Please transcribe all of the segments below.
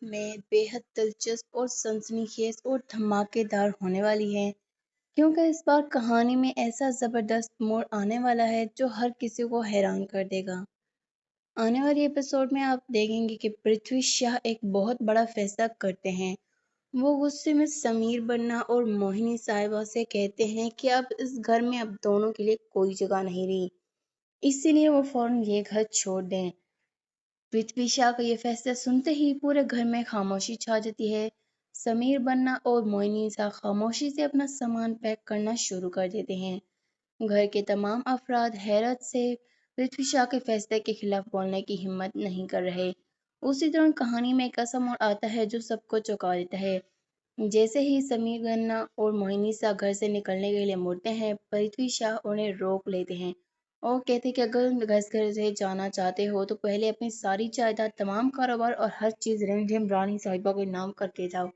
میں بے حد دلچسپ اور سنسنی خیز اور دھماکے دار ہونے والی ہے، کیونکہ اس بار کہانی میں ایسا زبردست موڑ آنے والا ہے جو ہر کسی کو حیران کر دے گا۔ آنے والی ایپیسوڈ میں آپ دیکھیں گے کہ پرتھوی شاہ ایک بہت بڑا فیصلہ کرتے ہیں۔ وہ غصے میں سمیر بننا اور موہنی صاحبہ سے کہتے ہیں کہ اب اس گھر میں اب دونوں کے لیے کوئی جگہ نہیں رہی، اسی لیے وہ فوراً یہ گھر چھوڑ دیں۔ پرتھوی شاہ کا یہ فیصلہ سنتے ہی پورے گھر میں خاموشی چھا جاتی ہے۔ سمیر بننا اور موہنی صاحب خاموشی سے اپنا سامان پیک کرنا شروع کر دیتے ہیں۔ گھر کے تمام افراد حیرت سے پرتھوی شاہ کے فیصلے کے خلاف بولنے کی ہمت نہیں کر رہے۔ اسی دوران کہانی میں ایک ایسا موڑ آتا ہے جو سب کو چونکا دیتا ہے۔ جیسے ہی سمیر بننا اور موہنی صاحب گھر سے نکلنے کے لیے مڑتے ہیں، پرتھوی شاہ انہیں روک لیتے ہیں اور کہتے ہیں کہ اگر اس گھر سے جانا چاہتے ہو تو پہلے اپنی ساری جائیداد، تمام کاروبار اور ہر چیز رمجھم رانی صاحبہ کے نام کر کے جاؤ۔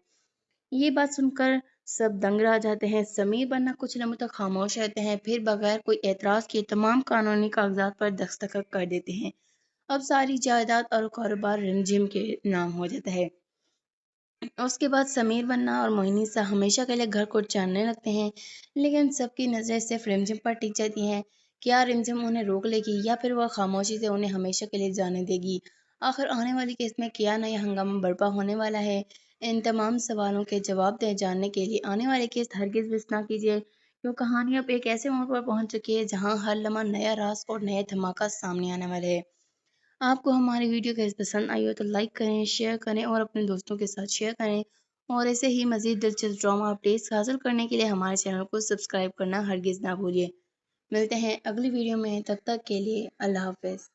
یہ بات سن کر سب دنگ رہ جاتے ہیں۔ سمیر بننا کچھ لمحوں تک خاموش رہتے ہیں، پھر بغیر کوئی اعتراض کیے تمام قانونی کاغذات پر دستخط کر دیتے ہیں۔ اب ساری جائیداد اور کاروبار رمجھم کے نام ہو جاتا ہے۔ اس کے بعد سمیر بننا اور موہنی صاحب ہمیشہ کے لیے گھر کو جاننے لگتے ہیں، لیکن سب کی نظریں صرف رمجھم پر ٹک جاتی ہیں۔ کیا رمجھم انہیں روک لے گی یا پھر وہ خاموشی سے انہیں ہمیشہ کے لیے جانے دے گی؟ آخر آنے والی کیس میں کیا نیا ہنگامہ برپا ہونے والا ہے؟ ان تمام سوالوں کے جواب جاننے کے لیے آنے والی کیس ہرگز مس نہ کیجیے، کیوں کہانی اب ایک ایسے موڑ پر پہنچ چکی ہے جہاں ہر لمحہ نیا راز اور نیا دھماکہ سامنے آنے والے ہے۔ آپ کو ہماری ویڈیو کیس پسند آئی ہو تو لائک کریں، شیئر کریں اور اپنے دوستوں کے ساتھ شیئر کریں، اور ایسے ہی مزید دلچسپ ڈرامہ اپڈیٹس حاصل کرنے کے لیے ہمارے چینل کو سبسکرائب کرنا ہرگز نہ بھولیے۔ ملتے ہیں اگلی ویڈیو میں، تب تک کے لیے اللہ حافظ۔